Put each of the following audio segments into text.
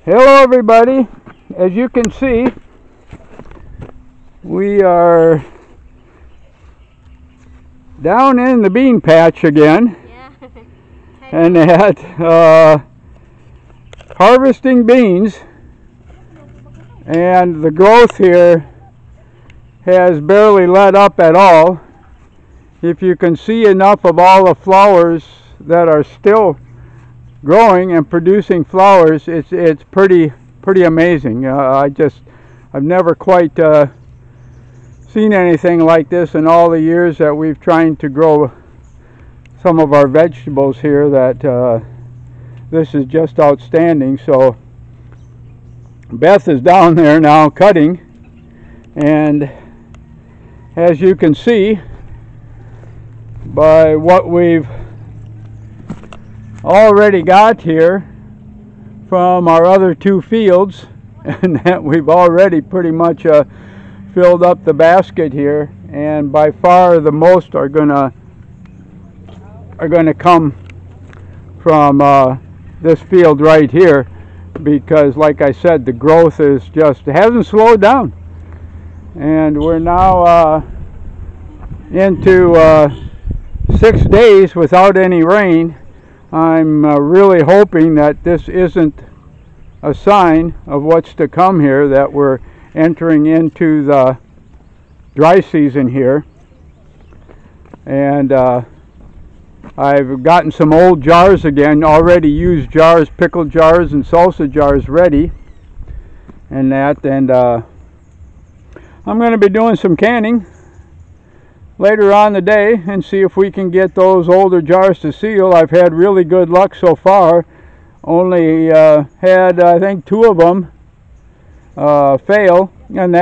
Hello everybody. As you can see, we are down in the bean patch again. Yeah. And harvesting beans, and the growth here has barely let up at all. If you can see enough of all the flowers that are still growing and producing flowers, it's pretty amazing. I've never quite seen anything like this in all the years that we've tried to grow some of our vegetables here. That this is just outstanding. So Beth is down there now cutting, and as you can see by what we've already got here from our other two fields, and that we've already pretty much filled up the basket here, and by far the most are gonna come from this field right here, because like I said, the growth is just hasn't slowed down, and we're now into 6 days without any rain. I'm really hoping that this isn't a sign of what's to come here, that we're entering into the dry season here. And I've gotten some old jars again, already used jars, pickle jars and salsa jars ready, and I'm going to be doing some canning later on the day and see if we can get those older jars to seal. I've had really good luck so far. Only had, I think, 2 of them fail, and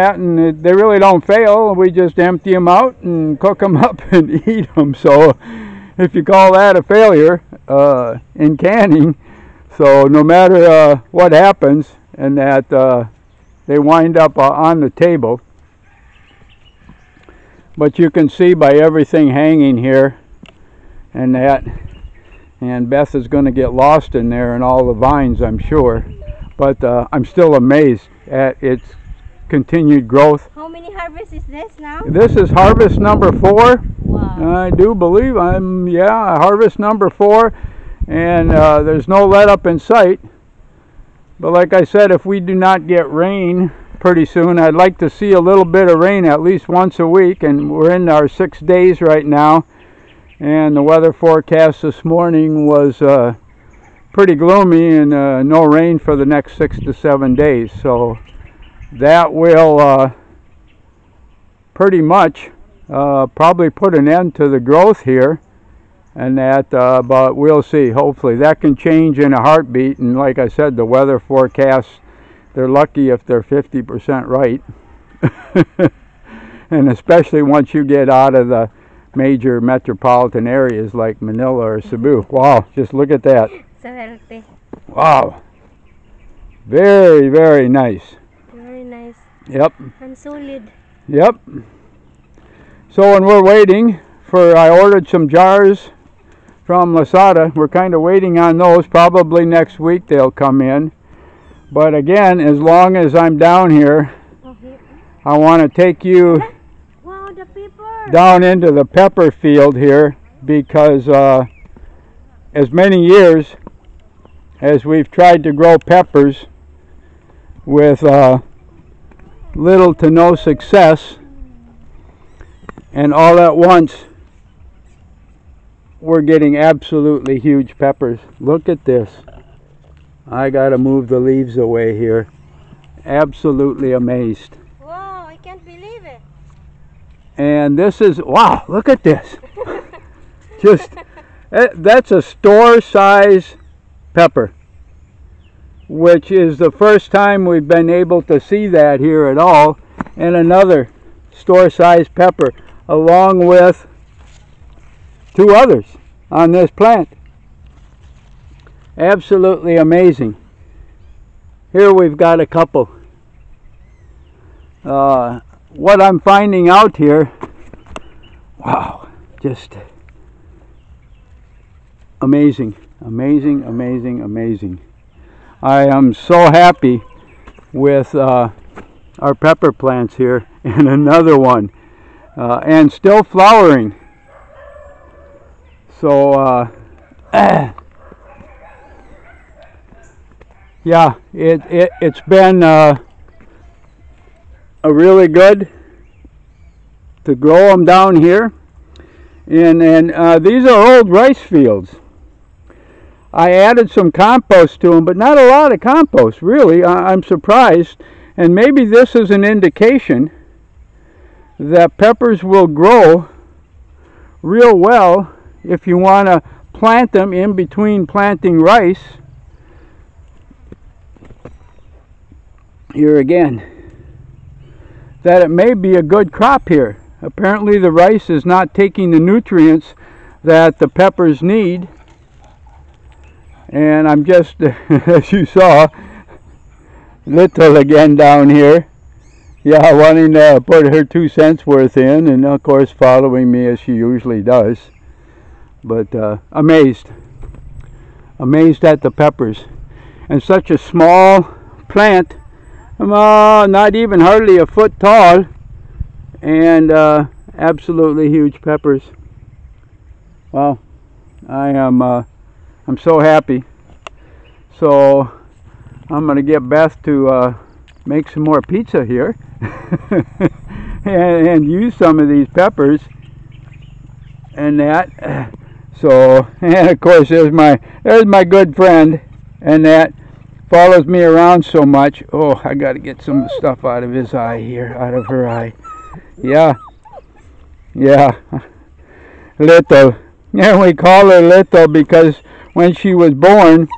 they really don't fail. We just empty them out and cook them up and eat them. So if you call that a failure in canning, so no matter what happens, and that they wind up on the table. But you can see by everything hanging here, and Beth is going to get lost in there and all the vines, I'm sure. But I'm still amazed at its continued growth. How many harvests is this now? This is harvest number 4. Wow. I do believe harvest number 4, and there's no let up in sight. But like I said, if we do not get rain pretty soon, I'd like to see a little bit of rain at least once a week, and we're in our 6 days right now, and the weather forecast this morning was pretty gloomy, and no rain for the next 6 to 7 days. So that will pretty much probably put an end to the growth here, and but we'll see. Hopefully that can change in a heartbeat, and like I said, the weather forecasts, they're lucky if they're 50% right. And especially once you get out of the major metropolitan areas like Manila or Cebu. Wow, just look at that. So healthy. Wow. Very, very nice. Very nice. Yep. And solid. Yep. So when we're waiting for, I ordered some jars from Lazada. We're kind of waiting on those. Probably next week they'll come in. But again, as long as I'm down here, I want to take you the pepper down into the pepper field here, because as many years as we've tried to grow peppers with little to no success, and all at once we're getting absolutely huge peppers. Look at this. I gotta move the leaves away here. Absolutely amazed. Wow, I can't believe it. And this is, wow, look at this. Just, that's a store size pepper, which is the first time we've been able to see that here at all. And another store size pepper, along with 2 others on this plant. Absolutely amazing. Here we've got a couple. What I'm finding out here, wow, just amazing, amazing, amazing, amazing. I am so happy with our pepper plants here, and another one, and still flowering. So yeah, it's been a really good to grow them down here, and these are old rice fields. I added some compost to them, but not a lot of compost, really. I'm surprised, and maybe this is an indication that peppers will grow real well if you want to plant them in between planting rice. Here again, that it may be a good crop here. Apparently the rice is not taking the nutrients that the peppers need. And I'm just, as you saw, little again down here. Yeah, wanting to put her 2 cents worth in, and of course following me as she usually does. But amazed at the peppers. And such a small plant, not even hardly a foot tall, and absolutely huge peppers. Wow, I'm so happy. So I'm going to get Beth to make some more pizza here and use some of these peppers and that. So, and of course there's my good friend, and that follows me around so much. Oh, I got to get some stuff out of his eye here, out of her eye. Yeah, Little. And we call her Little because when she was born,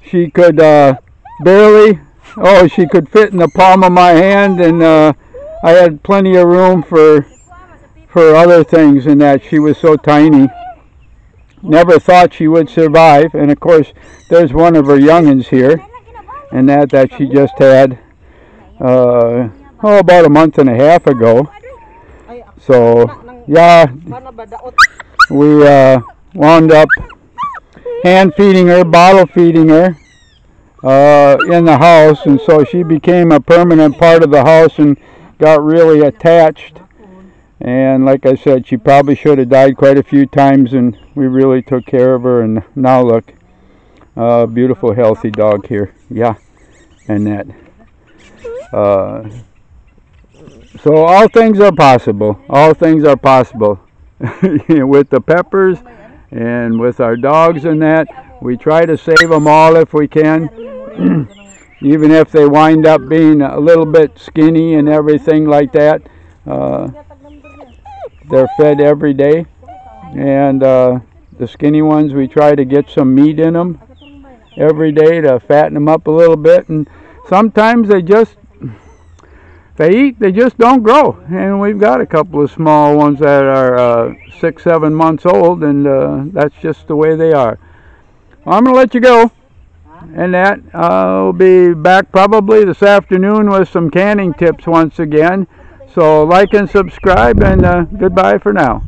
she could barely, she could fit in the palm of my hand, and I had plenty of room for other things, and that she was so tiny. Never thought she would survive. And of course there's one of her youngins here, and that she just had about a month and a half ago. So yeah, we wound up hand feeding her, bottle feeding her in the house, and so she became a permanent part of the house and got really attached. And like I said, she probably should have died quite a few times, and we really took care of her. And now look, beautiful healthy dog here. Yeah, and that so all things are possible. All things are possible with the peppers and with our dogs, and that we try to save them all if we can. Even if they wind up being a little bit skinny and everything like that, they're fed every day. And the skinny ones, we try to get some meat in them every day to fatten them up a little bit. And sometimes they eat, they just don't grow. And we've got a couple of small ones that are 6-7 months old, and that's just the way they are. Well, I'm going to let you go. And that I'll be back probably this afternoon with some canning tips once again. So like and subscribe, and goodbye for now.